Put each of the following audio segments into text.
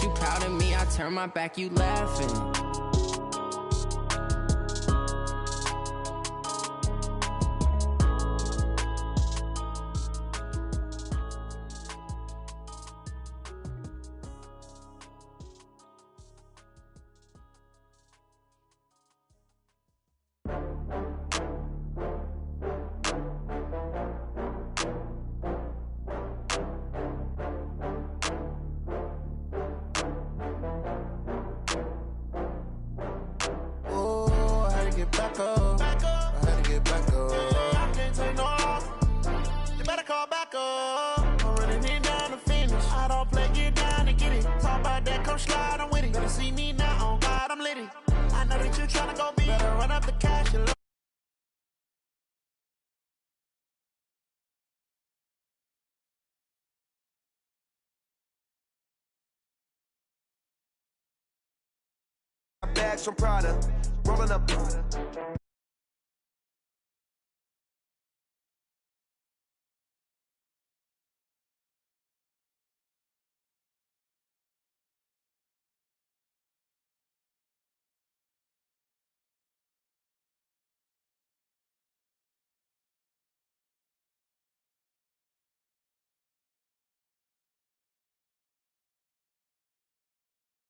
you proud of me, I turn my back, you laughing. Back up. I had to get back up. I can't take no off. You better call back up. I'm running it down to finish. I don't play, get down to get it. Talk about that, come slide, I'm with it. Better see me now, on God, I'm lit it. I know that you tryna go be. Better run up the cash and look. Bags from Prada, rolling up.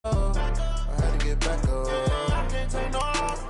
I had to get back up. I can't take no off.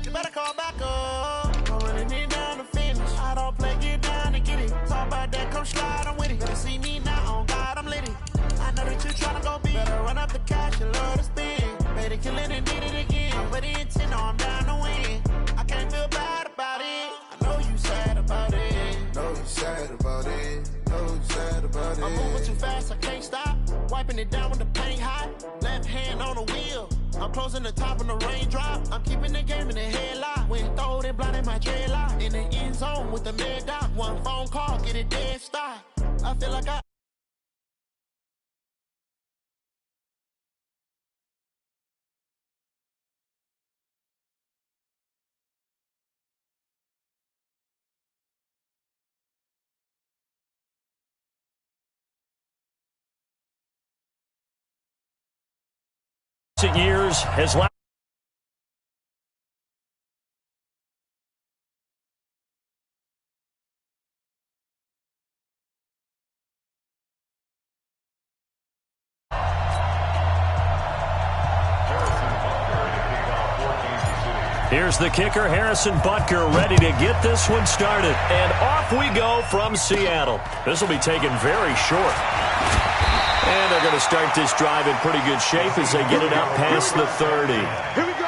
You better call back up. I'm running it down to finish. I don't play, get down to get it. Talk about that, come slide, I'm with it. Better see me now, on God, I'm lit it. I know that you tryna go be. Better run up the cash and love to spend. Better kill it and did it again. I'm with the intent, no, I'm down to win. I can't feel bad about it. I know you sad about it. Know you sad about it. Know you sad about it. I'm moving too fast, I can't stop. Wiping it down with the paint hot. Left hand on the wheel. I'm closing the top of the raindrop. I'm keeping the game in the headlock. When throwed and blinded my dreadlock. In the end zone with the mad dot. One phone call, get it dead stop. I feel like I. Years has left. Here's the kicker, Harrison Butker, ready to get this one started. And off we go from Seattle. This will be taken very short. And they're going to start this drive in pretty good shape as they get it out past the 30. Here we go.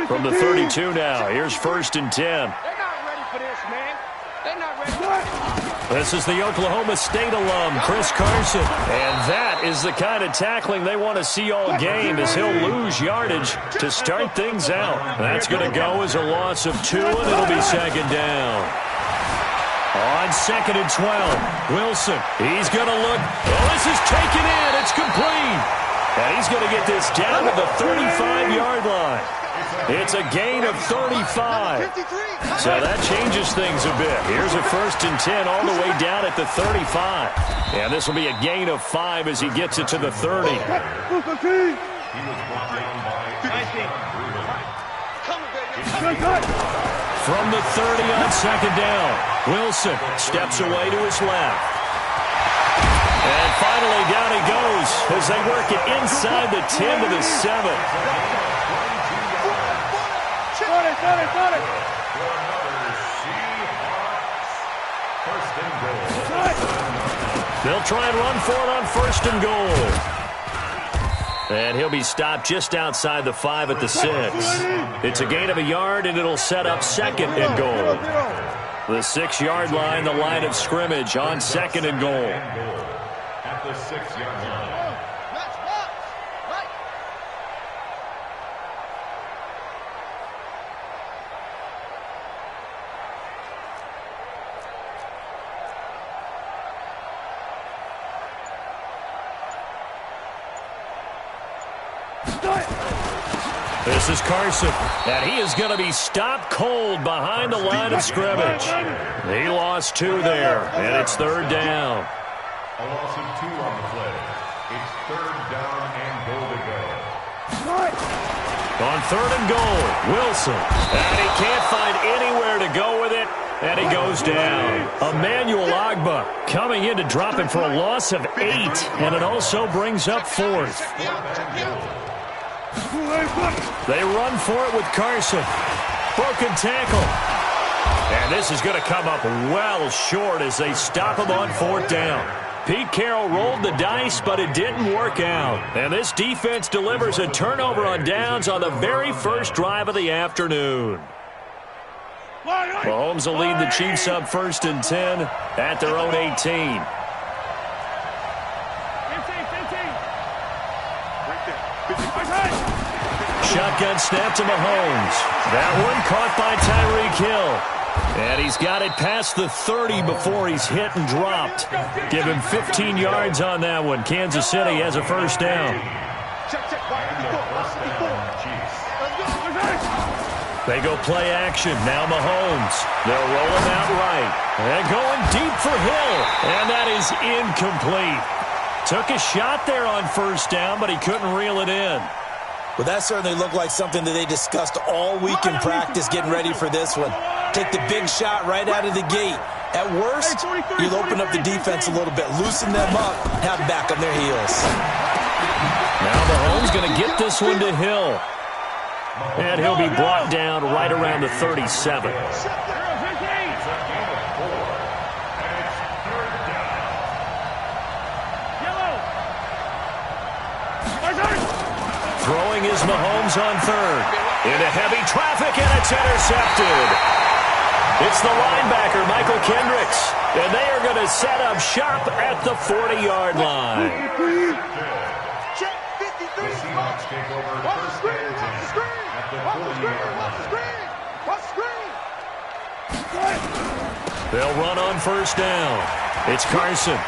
From the 32 now, here's 1st and 10. They're not ready for this, man. They're not ready. This is the Oklahoma State alum, Chris Carson. And that is the kind of tackling they want to see all game as he'll lose yardage to start things out. That's going to go as a loss of 2, and it'll be 2nd down. On 2nd and 12, Wilson, he's going to look. Well, this is taken in. It's complete. And he's going to get this down to the 35-yard line. It's a gain of 35. So that changes things a bit. Here's a 1st and 10 all the way down at the 35. And this will be a gain of 5 as he gets it to the 30. From the 30 on 2nd down, Wilson steps away to his left. And finally down he goes as they work it inside the 10 to the 7. Got it. They'll try and run for it on 1st and goal. And he'll be stopped just outside the 5 at the 6. It's a gain of a yard, and it'll set up 2nd and goal. The 6-yard line, the line of scrimmage on 2nd and goal. At the 6-yard line. This is Carson, and he is going to be stopped cold behind the line of scrimmage. He lost 2 there, and it's 3rd down. A loss of 2 on the play. It's 3rd down and goal to go. On 3rd and goal, Wilson. And he can't find anywhere to go with it, and he goes down. Emmanuel Agba coming in to drop it for a loss of 8, and it also brings up 4th. They run for it with Carson. Broken tackle. And this is going to come up well short as they stop him on 4th down. Pete Carroll rolled the dice, but it didn't work out. And this defense delivers a turnover on downs on the very first drive of the afternoon. Mahomes will lead the Chiefs up 1st and 10 at their own 18. Shotgun snap to Mahomes. That one caught by Tyreek Hill. And he's got it past the 30 before he's hit and dropped. Give him 15 yards on that one. Kansas City has a 1st down. They go play action. Now Mahomes. They'll roll him out right. And going deep for Hill. And that is incomplete. Took a shot there on 1st down, but he couldn't reel it in. Well, that certainly looked like something that they discussed all week in practice getting ready for this one. Take the big shot right out of the gate. At worst, you'll open up the defense a little bit, loosen them up, have them back on their heels. Now Mahomes going to get this one to Hill. And he'll be brought down right around the 37. Throwing is Mahomes on 3rd. Into heavy traffic, and it's intercepted. It's the linebacker, Michael Kendricks. And they are going to set up shop at the 40-yard line. Check 53. The Seahawks take over 1st and 10 at the 40-yard line. Watch screen. They'll run on 1st down. It's Carson.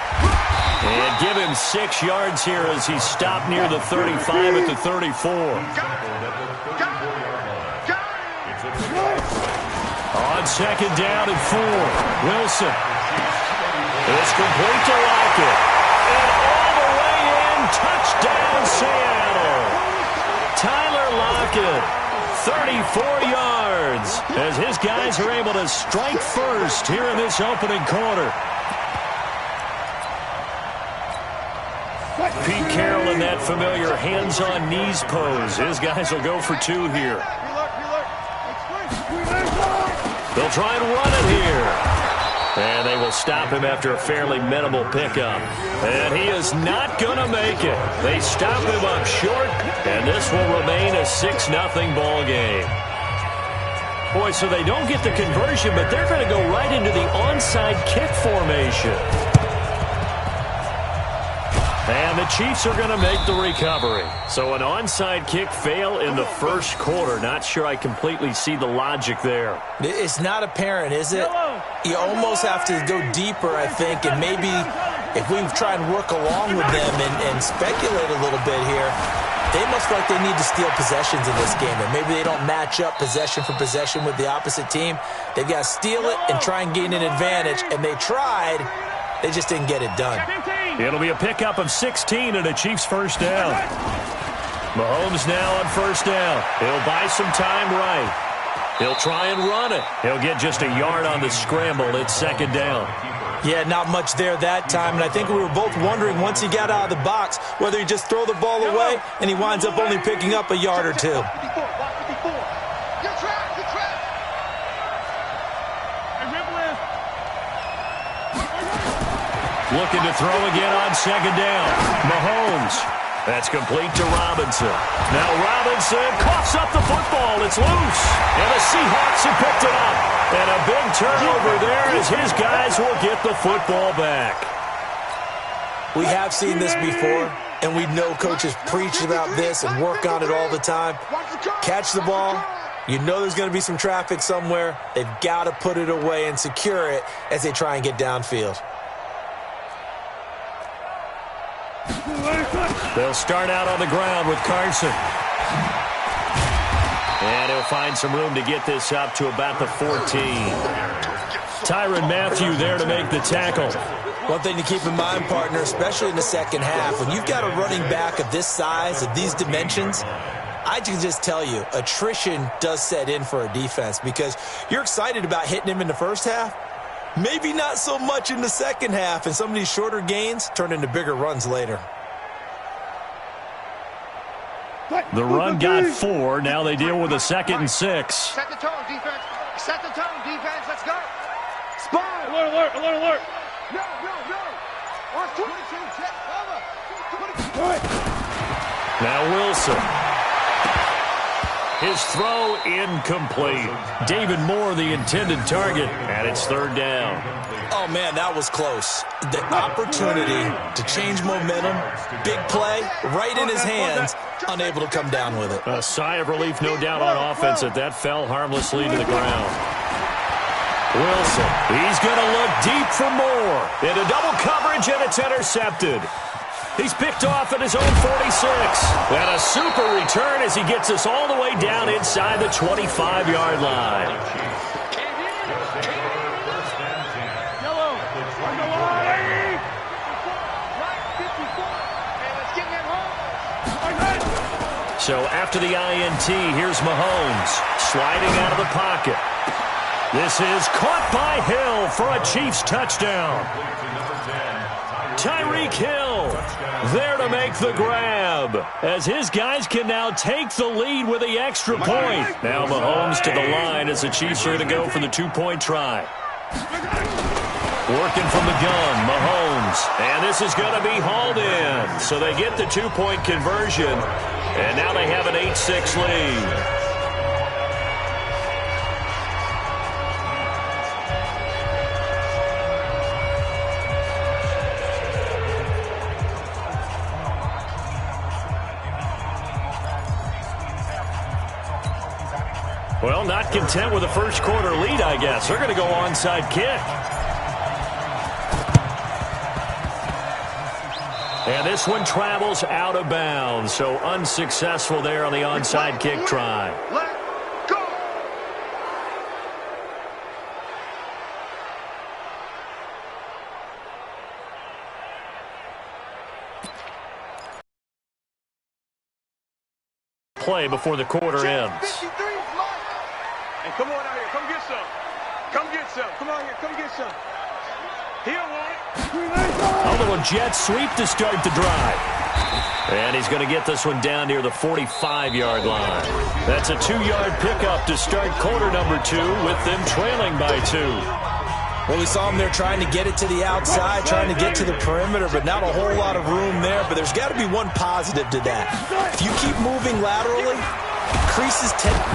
And give him 6 yards here as he's stopped near the 35 at the 34. On 2nd down and 4. Wilson. It's complete to Lockett. And all the way in, touchdown Seattle. Tyler Lockett, 34 yards, as his guys are able to strike first here in this opening quarter. Pete Carroll in that familiar hands-on knees pose. His guys will go for 2 here. They'll try and run it here. And they will stop him after a fairly minimal pickup. And he is not going to make it. They stop him up short, and this will remain a 6-0 ball game. Boy, so they don't get the conversion, but they're going to go right into the onside kick formation. And the Chiefs are going to make the recovery. So an onside kick fail in the 1st quarter. Not sure I completely see the logic there. It's not apparent, is it? You almost have to go deeper, I think, and maybe if we try and work along with them and speculate a little bit here, they must feel like they need to steal possessions in this game, and maybe they don't match up possession for possession with the opposite team. They've got to steal it and try and gain an advantage, and they tried. They just didn't get it done. It'll be a pickup of 16 and a Chiefs 1st down. Mahomes now on 1st down. He'll buy some time right. He'll try and run it. He'll get just a yard on the scramble. It's 2nd down. Yeah, not much there that time, and I think we were both wondering once he got out of the box whether he just throw the ball away, and he winds up only picking up a yard or 2. Looking to throw again on 2nd down. Mahomes. That's complete to Robinson. Now Robinson coughs up the football. It's loose. And the Seahawks have picked it up. And a big turnover there as his guys will get the football back. We have seen this before, and we know coaches preach about this and work on it all the time. Catch the ball. You know there's going to be some traffic somewhere. They've got to put it away and secure it as they try and get downfield. They'll start out on the ground with Carson. And he'll find some room to get this up to about the 14. Tyrann Mathieu there to make the tackle. One thing to keep in mind, partner, especially in the second half, when you've got a running back of this size, of these dimensions, I can just tell you, attrition does set in for a defense because you're excited about hitting him in the first half. Maybe not so much in the second half, and some of these shorter gains turn into bigger runs later. The run got 4. Now they deal with a 2nd and 6. Set the tone, defense. Set the tone, defense. Let's go. Spy. Alert, alert, alert, alert. No, no, no. On 22, check. Over. Now Wilson. His throw incomplete. David Moore, the intended target, and it's 3rd down. Oh, man, that was close. The opportunity to change momentum, big play, right in his hands, unable to come down with it. A sigh of relief, no doubt, on offense that fell harmlessly to the ground. Wilson, he's going to look deep for Moore. Into double coverage, and it's intercepted. He's picked off at his own 46. And a super return as he gets us all the way down inside the 25-yard line. So after the INT, here's Mahomes sliding out of the pocket. This is caught by Hill for a Chiefs touchdown. Tyreek Hill there to make the grab as his guys can now take the lead with the extra point. Now Mahomes to the line as the Chiefs are going to go for the 2-point try. Working from the gun, Mahomes. And this is going to be hauled in. So they get the 2-point conversion. And now they have an 8-6 lead. Well, not content with the first quarter lead, I guess. They're going to go onside kick. And this one travels out of bounds, so unsuccessful there on the onside kick try. Let go. Play before the quarter ends. And come on out here. Come get some. Come get some. Come on here. Come get some. He'll want it. A little jet sweep to start the drive. And he's going to get this one down near the 45-yard line. That's a 2-yard pickup to start quarter number 2 with them trailing by 2. Well, we saw him there trying to get it to the outside, trying to get to the perimeter, but not a whole lot of room there. But there's got to be one positive to that. If you keep moving laterally, creases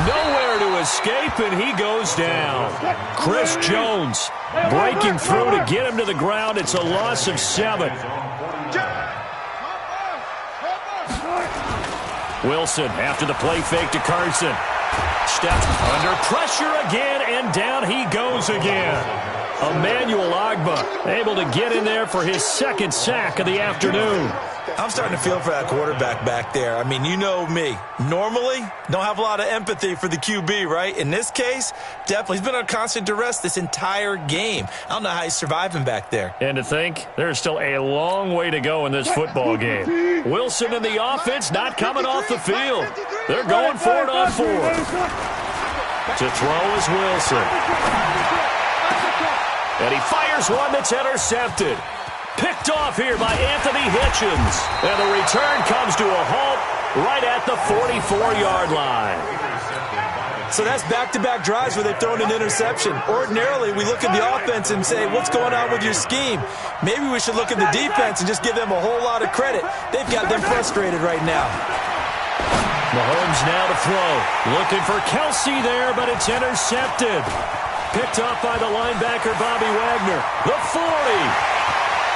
nowhere to escape, and he goes down. Chris Jones breaking through to get him to the ground. It's a loss of 7. Wilson after the play fake to Carson. Steps under pressure again, and down he goes again. Emmanuel Ogbah able to get in there for his 2nd sack of the afternoon. I'm starting to feel for that quarterback back there. I mean, you know me. Normally, don't have a lot of empathy for the QB, right? In this case, definitely. He's been on constant duress this entire game. I don't know how he's surviving back there. And to think, there's still a long way to go in this football game. Wilson and the offense not coming off the field. They're going for it on 4. To throw is Wilson. And he fires one that's intercepted. Picked off here by Anthony Hitchens. And the return comes to a halt right at the 44-yard line. So that's back-to-back drives where they've thrown an interception. Ordinarily, we look at the offense and say, what's going on with your scheme? Maybe we should look at the defense and just give them a whole lot of credit. They've got them frustrated right now. Mahomes now to throw. Looking for Kelsey there, but it's intercepted. Picked up by the linebacker, Bobby Wagner. The 40.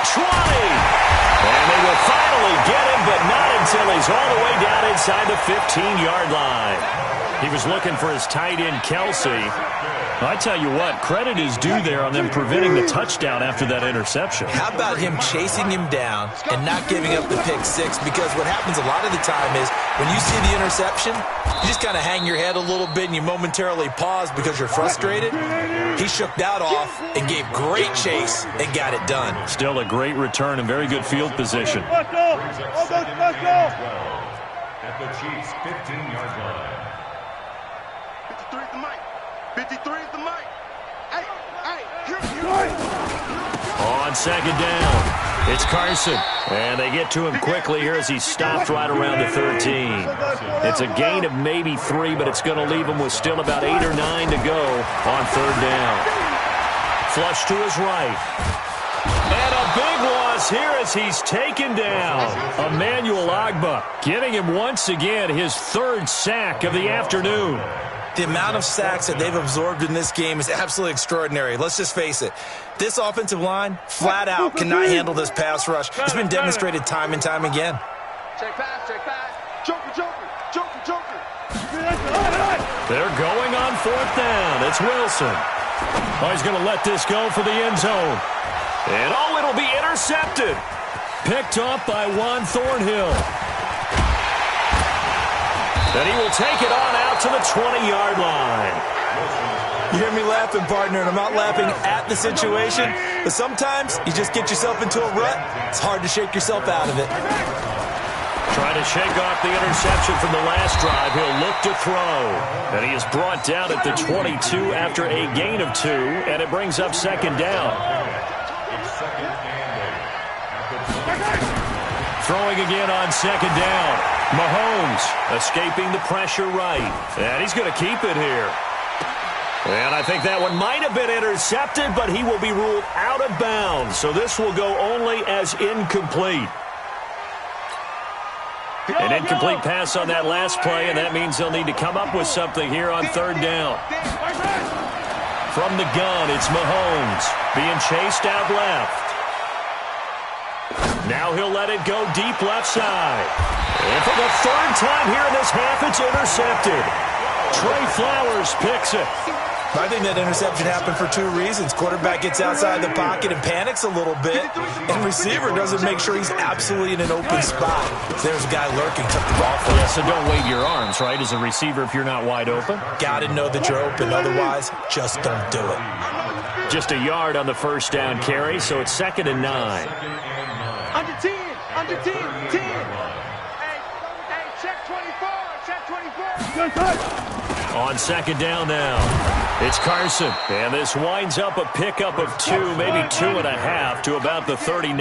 20. And they will finally get him, but not until he's all the way down inside the 15-yard line. He was looking for his tight end, Kelsey. I tell you what, credit is due there on them preventing the touchdown after that interception. How about him chasing him down and not giving up the pick 6? Because what happens a lot of the time is when you see the interception, you just kind of hang your head a little bit and you momentarily pause because you're frustrated. He shook that off and gave great chase and got it done. Still a great return and very good field position. Let's go! Let's go! At the Chiefs' 15-yard line. 53 is the mic. 53 is the mic. Hey, On second down, it's Carson. And they get to him quickly here as he stopped right around the 13. It's a gain of maybe 3, but it's going to leave him with still about 8 or 9 to go on third down. Flush to his right. And a big loss here as he's taken down. Emmanuel Agba giving him once again his 3rd sack of the afternoon. The amount of sacks that they've absorbed in this game is absolutely extraordinary. Let's just face it. This offensive line, flat out, cannot handle this pass rush. It's been demonstrated time and time again. check pass. Joker. They're going on 4th down. It's Wilson. Oh, he's going to let this go for the end zone. And, it'll be intercepted. Picked off by Juan Thornhill. Then he will take it on out to the 20-yard line. You hear me laughing, partner, and I'm not laughing at the situation, but sometimes you just get yourself into a rut. It's hard to shake yourself out of it. Trying to shake off the interception from the last drive. He'll look to throw. And he is brought down at the 22 after a gain of 2, and it brings up second down. Throwing again on second down. Mahomes escaping the pressure right. And he's going to keep it here. And I think that one might have been intercepted, but he will be ruled out of bounds. So this will go only as incomplete. An incomplete pass on that last play, and that means they'll need to come up with something here on third down. From the gun, it's Mahomes being chased out left. Now he'll let it go deep left side. And for the 3rd time here in this half, it's intercepted. Trey Flowers picks it. I think that interception happened for 2 reasons. Quarterback gets outside the pocket and panics a little bit, and receiver doesn't make sure he's absolutely in an open spot. There's a guy lurking, took the ball for Yeah, so don't wave your arms, right, as a receiver if you're not wide open. Got to know that you're open. Otherwise, just don't do it. Just a yard on the first down carry, so it's 2nd and 9. Under 10. Hey, check 24. On second down now, it's Carson. And this winds up a pickup of 2, maybe 2.5 to about the 39. We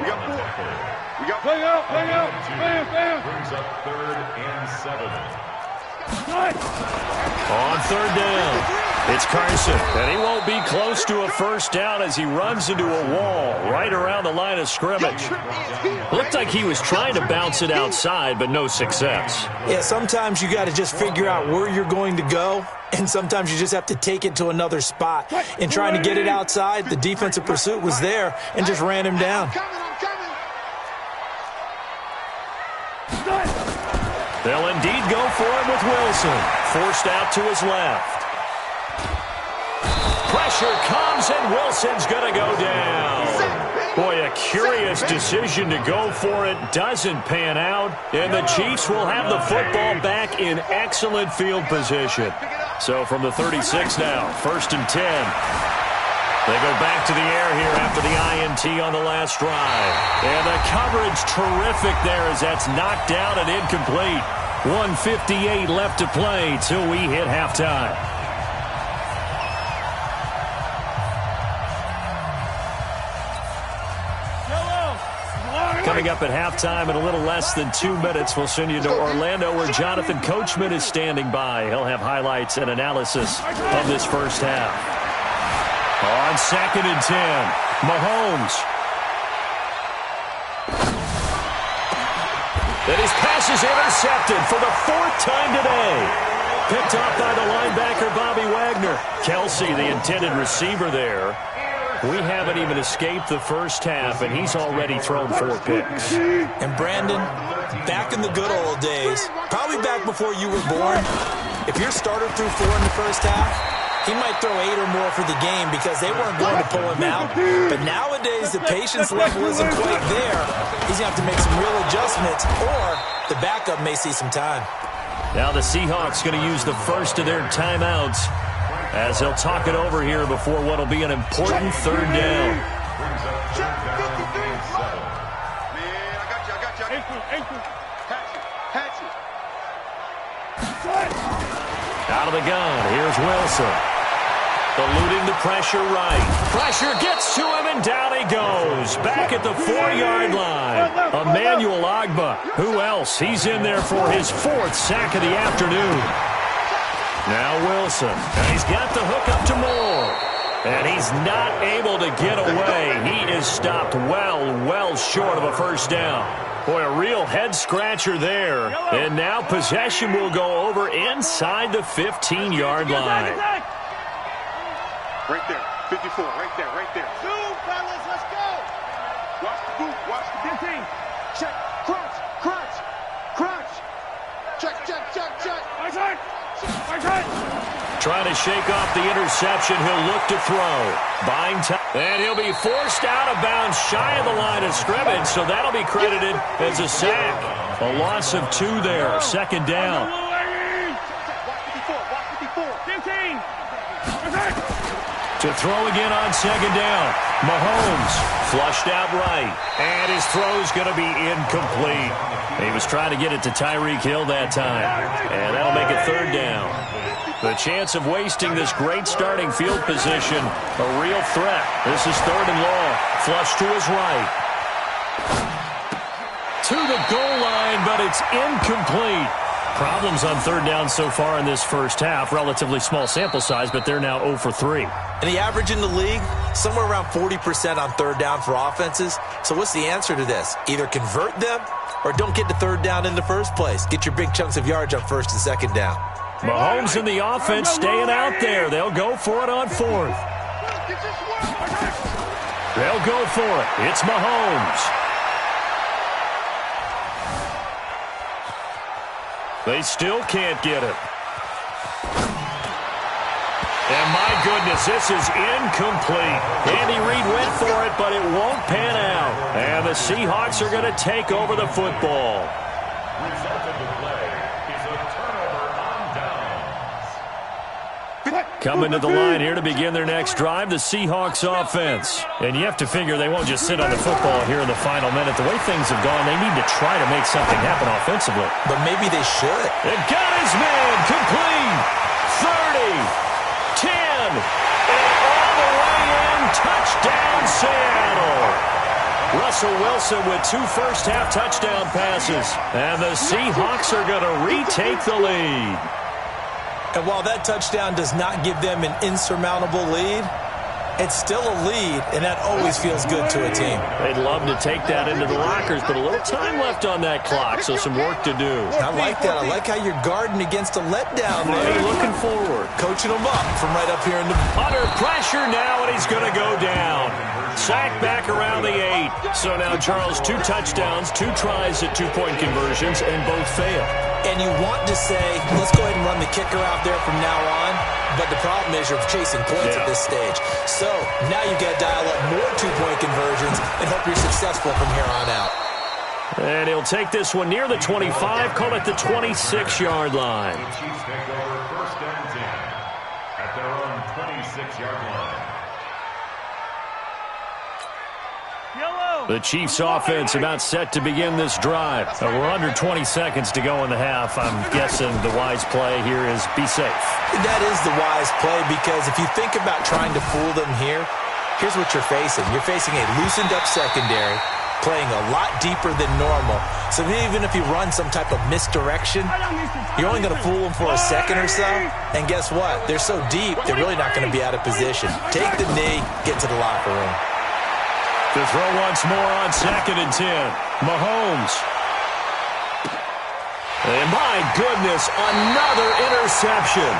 got 4. Play out. Brings up 3rd and 7. On third down, it's Carson. And he won't be close to a first down as he runs into a wall right around the line of scrimmage. Looked like he was trying to bounce it outside, but no success. Yeah, sometimes you got to just figure out where you're going to go, and sometimes you just have to take it to another spot. In trying to get it outside, the defensive pursuit was there and just ran him down. They'll indeed go for it with Wilson. Forced out to his left. Pressure comes, and Wilson's going to go down. Boy, a curious decision to go for it. Doesn't pan out, and the Chiefs will have the football back in excellent field position. So from the 36 now, 1st and 10. They go back to the air here after the INT on the last drive. And the coverage terrific there as that's knocked down and incomplete. 1:58 left to play till we hit halftime. Coming up at halftime in a little less than 2 minutes, we'll send you to Orlando where Jonathan Coachman is standing by. He'll have highlights and analysis of this first half. On 2nd and 10, Mahomes. And his pass is intercepted for the 4th time today. Picked off by the linebacker, Bobby Wagner. Kelsey, the intended receiver there. We haven't even escaped the first half, and he's already thrown 4 picks. And Brandon, back in the good old days, probably back before you were born, if your starter threw 4 in the first half, he might throw 8 or more for the game because they weren't going to pull him out. But nowadays, the patience level isn't quite there. He's going to have to make some real adjustments, or the backup may see some time. Now the Seahawks going to use the first of their timeouts as they'll talk it over here before what will be an important third down. Out of the gun, here's Wilson. Eluding the pressure right. Pressure gets to him, and down he goes. Back at the 4-yard line. Emmanuel Ogbah. Who else? He's in there for his 4th sack of the afternoon. Now Wilson. And he's got the hook up to Moore. And he's not able to get away. He is stopped well short of a first down. Boy, a real head-scratcher there. And now possession will go over inside the 15-yard line. Right there, 54, right there. Zoom, fellas, let's go. Watch the boot, watch the 15. Check, crunch. Check. My turn. Trying to shake off the interception. He'll look to throw. Buying time. And he'll be forced out of bounds shy of the line of scrimmage, so that'll be credited as a sack. A loss of 2 there. Second down. Watch 54, 15. To throw again on second down. Mahomes flushed out right. And his throw's going to be incomplete. He was trying to get it to Tyreek Hill that time. And that'll make it third down. The chance of wasting this great starting field position, a real threat. This is third and long. Flush to his right. To the goal line, but it's incomplete. Problems on third down so far in this first half. Relatively small sample size, but they're now 0 for 3. And the average in the league, somewhere around 40% on third down for offenses. So what's the answer to this? Either convert them or don't get to third down in the first place. Get your big chunks of yards on first and second down. Mahomes and the offense staying out there. They'll go for it on 4th. They'll go for it. It's Mahomes. They still can't get it. And my goodness, this is incomplete. Andy Reid went for it, but it won't pan out. And the Seahawks are going to take over the football. Result of the play is a turnover on downs. Coming to the line here to begin their next drive, the Seahawks offense. And you have to figure they won't just sit on the football here in the final minute. The way things have gone, they need to try to make something happen offensively. But maybe they should. And got his man complete. 30, 10, and all the way in. Touchdown, Seattle. Russell Wilson with 2 first-half touchdown passes. And the Seahawks are going to retake the lead. And while that touchdown does not give them an insurmountable lead, it's still a lead, and that always feels good to a team. They'd love to take that into the lockers, but a little time left on that clock, so some work to do. I like that. I like how you're guarding against a letdown there. Hey, looking forward. Coaching them up from right up here in the... Under pressure now, and he's going to go down. Sacked back around the 8. So now, Charles, 2 touchdowns, 2 tries at 2-point conversions, and both fail. And you want to say, let's go ahead and run the kicker out there from now on. But the problem is you're chasing points at this stage. So now you've got to dial up more 2-point conversions and hope you're successful from here on out. And he'll take this one near the 25, call it the 26-yard line. The Chiefs take over first and 10 at their own 26-yard line. The Chiefs offense about set to begin this drive. We're under 20 seconds to go in the half. I'm guessing the wise play here is be safe. That is the wise play, because if you think about trying to fool them here, here's what you're facing. You're facing a loosened up secondary, playing a lot deeper than normal. So even if you run some type of misdirection, you're only going to fool them for a second or so. And guess what? They're so deep, they're really not going to be out of position. Take the knee, get to the locker room. To throw once more on second and 10. Mahomes. And my goodness, another interception.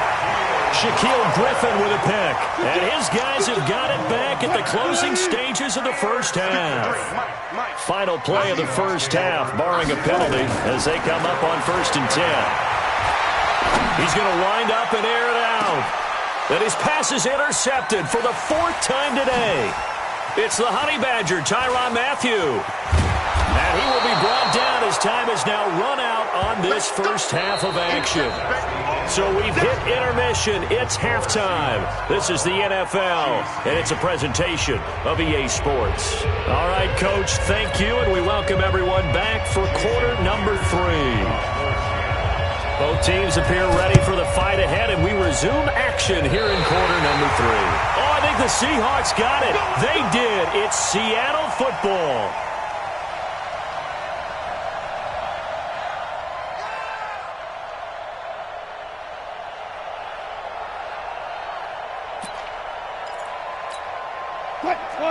Shaquille Griffin with a pick. And his guys have got it back at the closing stages of the first half. Final play of the first half, barring a penalty, as they come up on first and 10. He's going to wind up and air it out. And his pass is intercepted for the 4th time today. It's the Honey Badger, Tyrann Mathieu. And he will be brought down as time has now run out on this first half of action. So we've hit intermission. It's halftime. This is the NFL, and it's a presentation of EA Sports. All right, Coach, thank you, and we welcome everyone back for quarter number 3. Both teams appear ready for the fight ahead, and we resume action here in quarter number 3. Oh, I think the Seahawks got it. They did. It's Seattle football.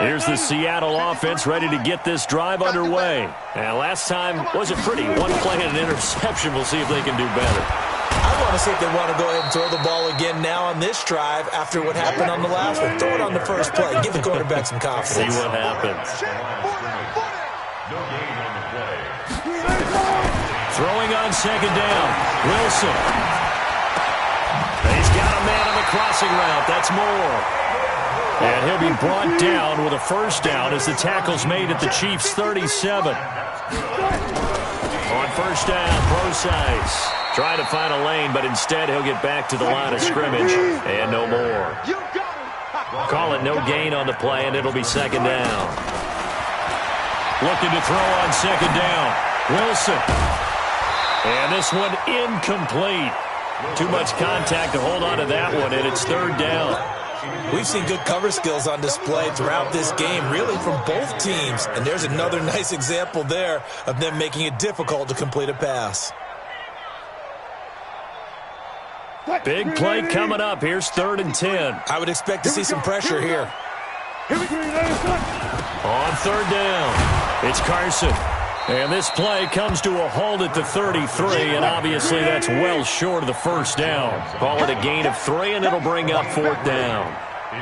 Here's the Seattle offense ready to get this drive underway. And last time wasn't pretty. One play and an interception. We'll see if they can do better. I want to see if they want to go ahead and throw the ball again now on this drive after what happened on the last one. Throw it on the first play. Give the quarterback some confidence. See what happens. Throwing on second down. Wilson. He's got a man on the crossing route. That's Moore. And he'll be brought down with a first down as the tackle's made at the Chiefs' 37. On first down, Procise trying to find a lane, but instead he'll get back to the line of scrimmage and no more. Call it no gain on the play, and it'll be second down. Looking to throw on second down. Wilson. And this one incomplete. Too much contact to hold on to that one, and it's third down. We've seen good cover skills on display throughout this game, really from both teams. And there's another nice example there of them making it difficult to complete a pass. Big play coming up. Here's 3rd and 10. I would expect to see some pressure here. On third down, it's Carson. And this play comes to a halt at the 33, and obviously that's well short of the first down. Call it a gain of 3, and it'll bring up 4th down.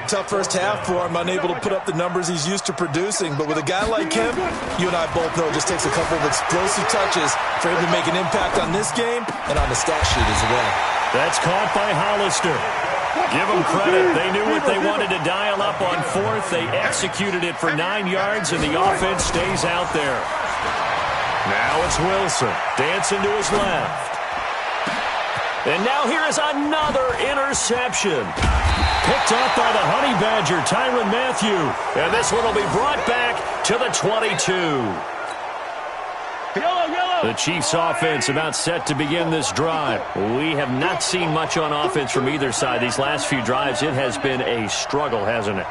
Tough first half for him, unable to put up the numbers he's used to producing. But with a guy like him, you and I both know it just takes a couple of explosive touches for him to make an impact on this game and on the stat sheet as well. That's caught by Hollister. Give them credit. They knew what they wanted to dial up on 4th. They executed it for 9 yards, and the offense stays out there. Now it's Wilson, dancing to his left. And now here is another interception. Picked up by the Honey Badger, Tyrann Mathieu. And this one will be brought back to the 22. The Chiefs' offense about set to begin this drive. We have not seen much on offense from either side. These last few drives, it has been a struggle, hasn't it?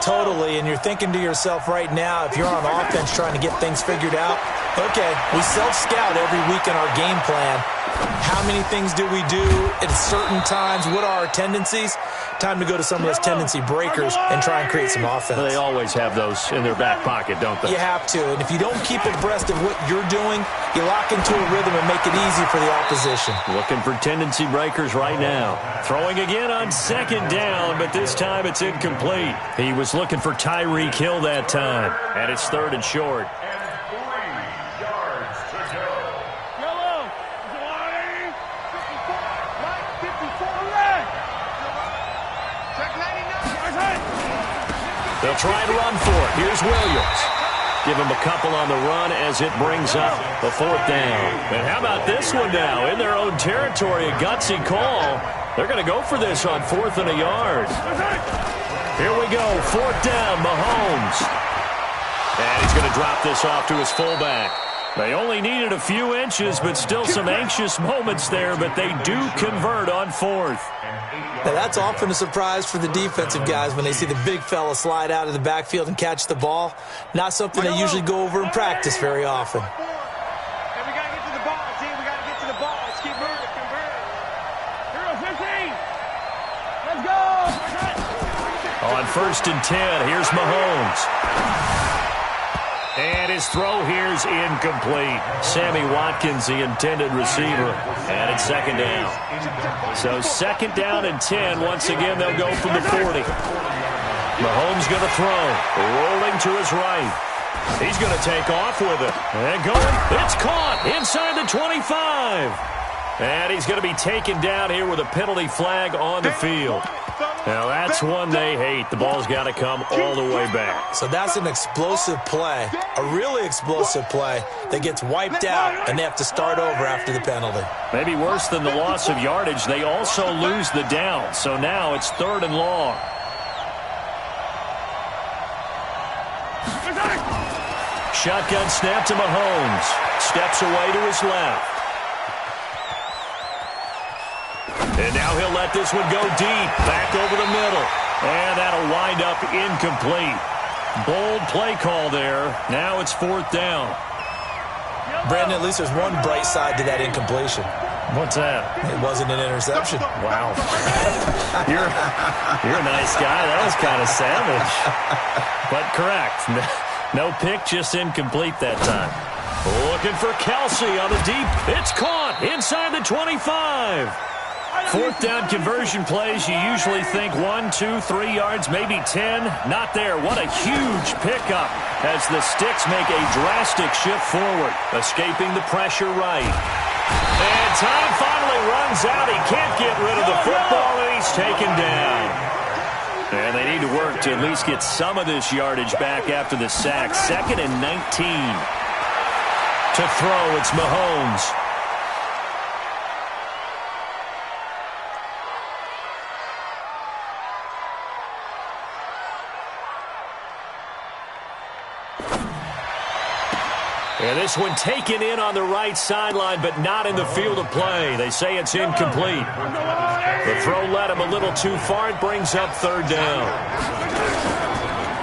Totally, and you're thinking to yourself right now, if you're on offense trying to get things figured out, okay, we self-scout every week in our game plan. How many things do we do at certain times? What are our tendencies? Time to go to some of those tendency breakers and try and create some offense. They always have those in their back pocket, don't they? You have to, and if you don't keep abreast of what you're doing, you lock into a rhythm and make it easy for the opposition. Looking for tendency breakers right now. Throwing again on second down, but this time it's incomplete. He was looking for Tyreek Hill that time, and it's 3rd and short. They'll try and run for it. Here's Williams. Give him a couple on the run as it brings up the 4th down. And how about this one now? In their own territory, a gutsy call. They're going to go for this on 4th and a yard. Here we go. 4th down, Mahomes. And he's going to drop this off to his fullback. They only needed a few inches, but still some anxious moments there, but they do convert on 4th. Now, that's often a surprise for the defensive guys when they see the big fella slide out of the backfield and catch the ball. Not something they usually go over in practice very often. And we got to get to the ball, team. We got to get to the ball. Let's keep moving. Convert. Hero 15. Let's go. On 1st and 10, here's Mahomes. And his throw here is incomplete. Sammy Watkins, the intended receiver. And it's 2nd down. So 2nd down and 10. Once again, they'll go from the 40. Mahomes going to throw. Rolling to his right. He's going to take off with it. And going. It's caught inside the 25. And he's going to be taken down here with a penalty flag on the field. Now, that's one they hate. The ball's got to come all the way back. So that's an explosive play, a really explosive play that gets wiped out, and they have to start over after the penalty. Maybe worse than the loss of yardage, they also lose the down. So now it's 3rd and long. Shotgun snap to Mahomes. Steps away to his left. And now he'll let this one go deep, back over the middle. And that'll wind up incomplete. Bold play call there. Now it's 4th down. Brandon, at least there's one bright side to that incompletion. What's that? It wasn't an interception. Wow. You're a nice guy. That was kind of savage. But correct. No pick, just incomplete that time. Looking for Kelsey on the deep. It's caught inside the 25. 4th down conversion plays, you usually think 1, 2, 3 yards, maybe 10. Not there. What a huge pickup as the sticks make a drastic shift forward, escaping the pressure right. And time finally runs out. He can't get rid of the football, and he's taken down. And they need to work to at least get some of this yardage back after the sack. 2nd and 19. To throw, it's Mahomes. And this one taken in on the right sideline, but not in the field of play. They say it's incomplete. The throw led him a little too far. It brings up 3rd down.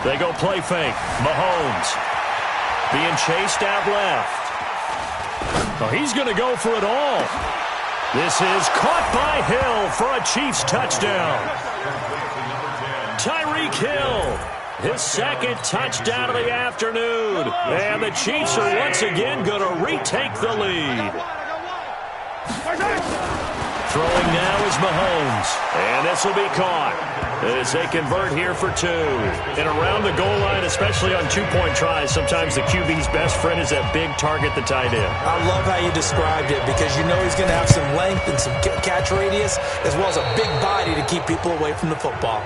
They go play fake. Mahomes being chased out left. Oh, he's going to go for it all. This is caught by Hill for a Chiefs touchdown. Tyreek Hill. His 2nd touchdown of the afternoon. And the Chiefs are once again going to retake the lead. Throwing now is Mahomes. And this will be caught as they convert here for 2. And around the goal line, especially on 2-point tries, sometimes the QB's best friend is that big target, the tight end. I love how you described it because you know he's going to have some length and some catch radius as well as a big body to keep people away from the football.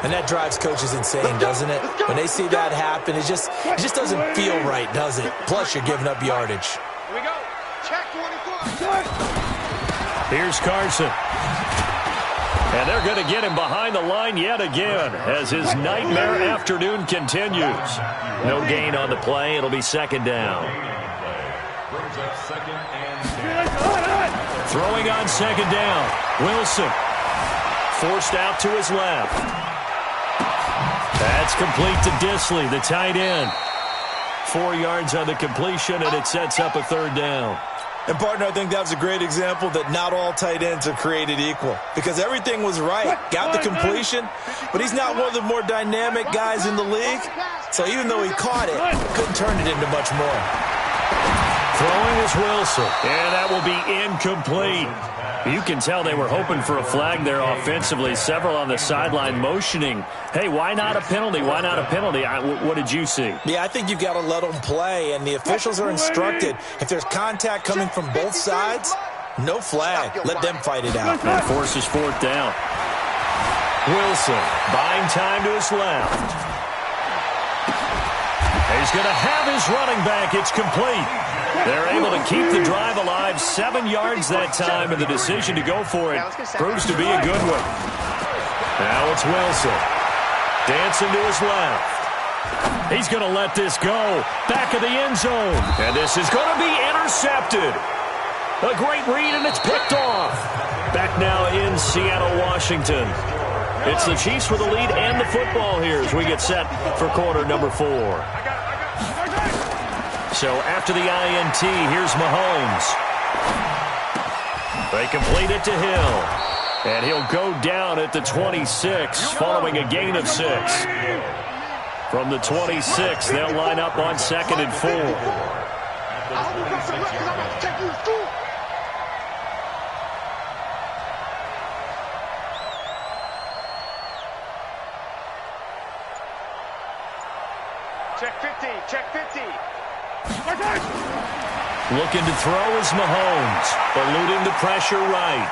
And that drives coaches insane, doesn't it? When they see that happen, it just doesn't feel right, does it? Plus, you're giving up yardage. Here we go. Check 24. Here's Carson. And they're going to get him behind the line yet again as his nightmare afternoon continues. No gain on the play. It'll be 2nd down. Throwing on 2nd down. Wilson. Forced out to his left. That's complete to Disley, the tight end. 4 yards on the completion, and it sets up a 3rd down. And, partner, I think that was a great example that not all tight ends are created equal because everything was right. Got the completion, but he's not one of the more dynamic guys in the league. So even though he caught it, couldn't turn it into much more. Throwing is Wilson, and that will be incomplete. You can tell they were hoping for a flag there offensively. Several on the sideline motioning, hey, why not a penalty? Why not a penalty? What did you see? Yeah, I think you've got to let them play, and the officials are instructed. If there's contact coming from both sides, no flag. Let them fight it out. And forces 4th down. Wilson buying time to his left. He's going to have his running back. It's complete. They're able to keep the drive alive. 7 yards that time, and the decision to go for it proves to be a good one. Now it's Wilson. Dancing to his left. He's going to let this go. Back of the end zone. And this is going to be intercepted. A great read, and it's picked off. Back now in Seattle, Washington. It's the Chiefs with the lead and the football here as we get set for quarter number 4. So after the INT, here's Mahomes. They complete it to Hill. And he'll go down at the 26 following a gain of 6. From the 26, they'll line up on 2nd and 4. Check 50, check 50. Looking to throw is Mahomes, eluding the pressure right.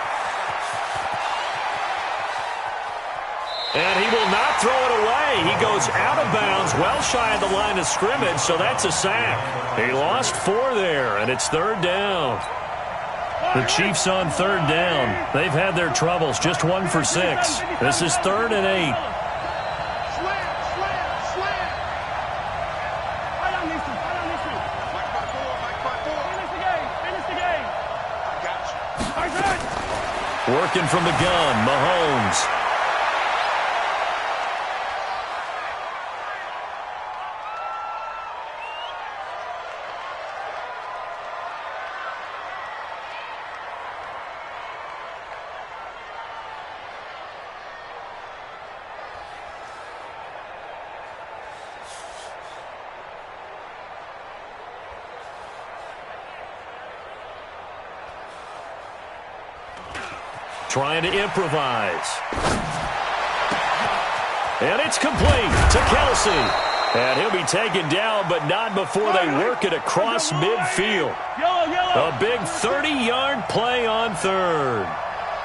And he will not throw it away. He goes out of bounds, well shy of the line of scrimmage, so that's a sack. He lost 4 there, and it's 3rd down. The Chiefs on 3rd down. They've had their troubles, just 1 for 6. This is 3rd and 8. Working from the gun, Mahomes. Trying to improvise. And it's complete to Kelsey. And he'll be taken down, but not before they work it across midfield. A big 30-yard play on 3rd.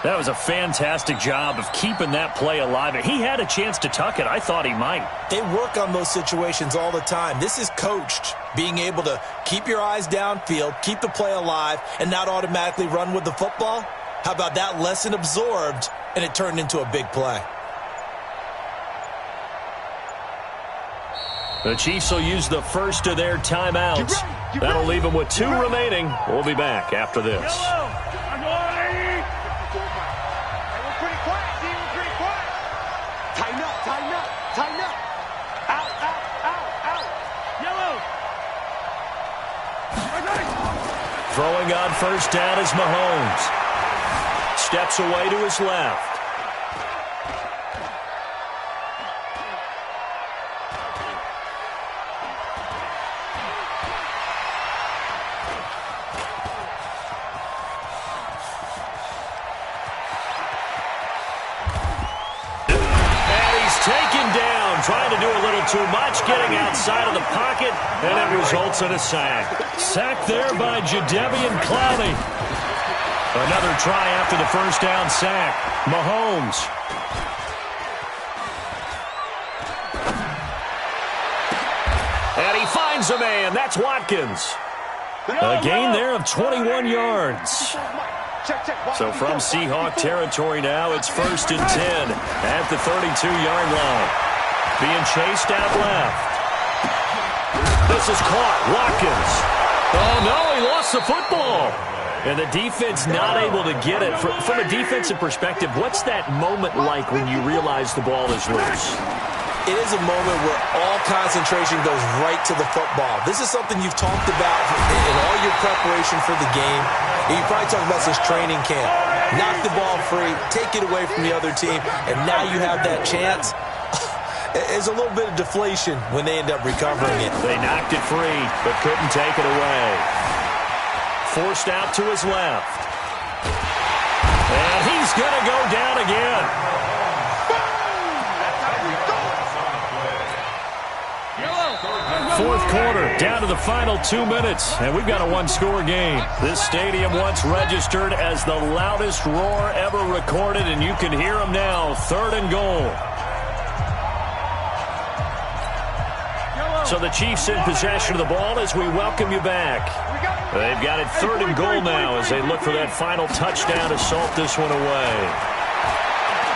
That was a fantastic job of keeping that play alive. He had a chance to tuck it. I thought he might. They work on those situations all the time. This is coached, being able to keep your eyes downfield, keep the play alive, and not automatically run with the football. How about that lesson absorbed, and it turned into a big play? The Chiefs will use the first of their timeouts. That'll leave them with 2 remaining. We'll be back after this. Throwing on first down is Mahomes. Steps away to his left. Taken down, trying to do a little too much, getting outside of the pocket, and it results in a sack. Sack there by Jadeveon Clowney. Another try after the first down sack. Mahomes. And he finds a man. That's Watkins. A gain there of 21 yards. So from Seahawk territory now, it's 1st and 10 at the 32-yard line. Being chased out left. This is caught. Watkins. Oh, no, he lost the football. And the defense not able to get it. From a defensive perspective, what's that moment like when you realize the ball is loose? It is a moment where all concentration goes right to the football. This is something you've talked about in all your preparation for the game. You probably talked about since training camp. Knock the ball free, take it away from the other team, and now you have that chance. There's a little bit of deflation when they end up recovering it. They knocked it free, but couldn't take it away. Forced out to his left. And he's going to go down again. Fourth quarter, down to the final 2 minutes, and we've got a 1-score game. This stadium once registered as the loudest roar ever recorded, and you can hear them now. 3rd and goal. So the Chiefs in possession of the ball as we welcome you back. They've got it 3rd and goal now as they look for that final touchdown to salt this one away.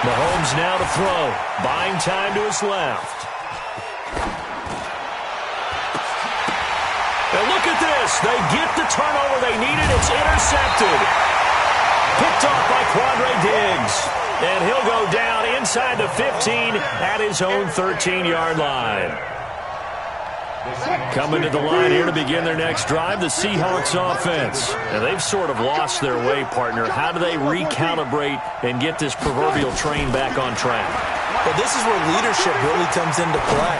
Mahomes now to throw, buying time to his left. And look at this. They get the turnover they needed. It's intercepted. Picked off by Quandre Diggs. And he'll go down inside the 15 at his own 13-yard line. Coming to the line here to begin their next drive, the Seahawks offense. And they've sort of lost their way, partner. How do they recalibrate and get this proverbial train back on track? Well, this is where leadership really comes into play.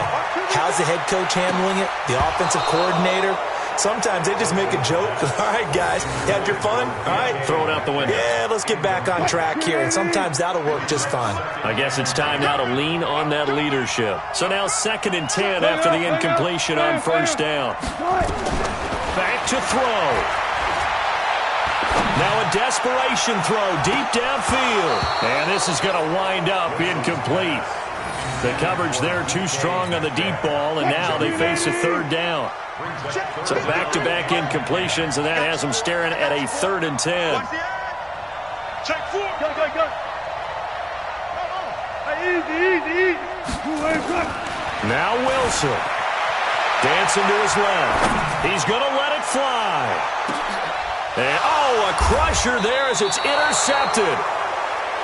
How's the head coach handling it? The offensive coordinator? Sometimes they just make a joke. All right, guys, you had your fun? All right. Throw it out the window. Yeah, let's get back on track here. And sometimes that'll work just fine. I guess it's time now to lean on that leadership. So now 2nd and 10 after the incompletion on first down. Back to throw. Now a desperation throw deep downfield. And this is going to wind up incomplete. The coverage there too strong on the deep ball, and now they face a third down. So back-to-back incompletions, and that has them staring at a 3rd and 10. Check 4. Go. Easy. Now Wilson. Dancing to his left. He's going to let it fly. And, a crusher there as it's intercepted.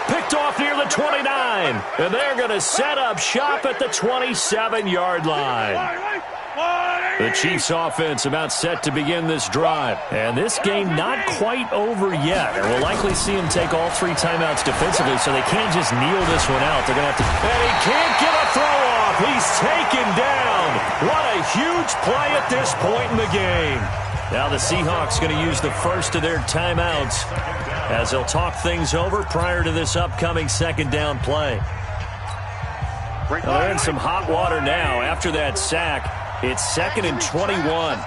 Picked off near the 29. And they're going to set up shop at the 27-yard line. The Chiefs' offense about set to begin this drive. And this game not quite over yet. And we'll likely see him take all 3 timeouts defensively, so they can't just kneel this one out. They're going to have to... And he can't get a throw off. He's taken down. What a huge play at this point in the game. Now the Seahawks going to use the first of their timeouts as they'll talk things over prior to this upcoming 2nd down play. Well, they're in some hot water now after that sack. It's 2nd and 21.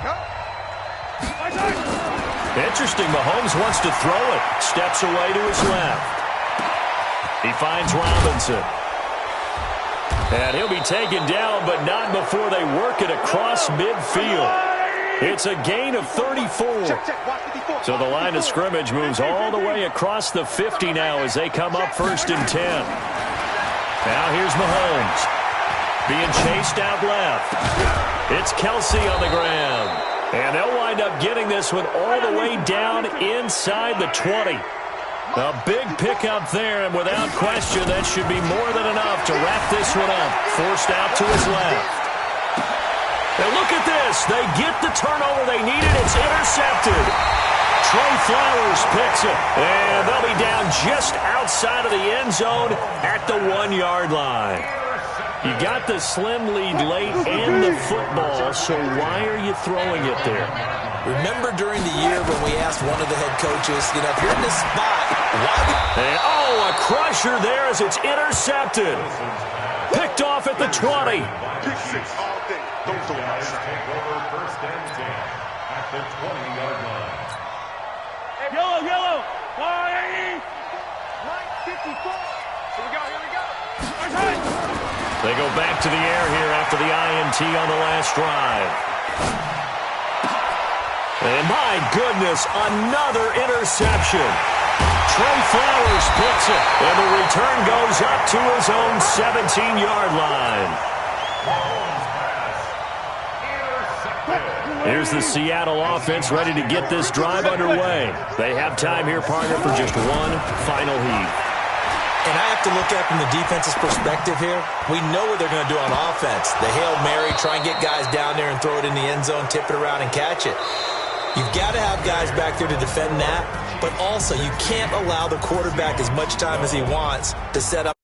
Interesting. Mahomes wants to throw it. Steps away to his left. He finds Robinson. And he'll be taken down, but not before they work it across midfield. It's a gain of 34. So the line of scrimmage moves all the way across the 50 now as they come up 1st and 10. Now here's Mahomes. Being chased out left. It's Kelsey on the ground. And they'll wind up getting this one all the way down inside the 20. A big pickup there, and without question, that should be more than enough to wrap this one up. Forced out to his left. And look at this. They get the turnover they needed. It's intercepted. Trey Flowers picks it. And they'll be down just outside of the end zone at the 1-yard line. You got the slim lead late and the football, so why are you throwing it there? Remember during the year when we asked one of the head coaches, if you're in this spot, why? And, a crusher there as it's intercepted. Picked off at the 20. At the 20-yard line. Yellow. 54. Here we go. They go back to the air here after the INT on the last drive. And my goodness, another interception. Trey Flowers picks it, and the return goes up to his own 17-yard line. Here's the Seattle offense ready to get this drive underway. They have time here, partner, for just one final heat. And I have to look at it from the defense's perspective here. We know what they're going to do on offense. The Hail Mary, try and get guys down there and throw it in the end zone, tip it around and catch it. You've got to have guys back there to defend that, but also you can't allow the quarterback as much time as he wants to set up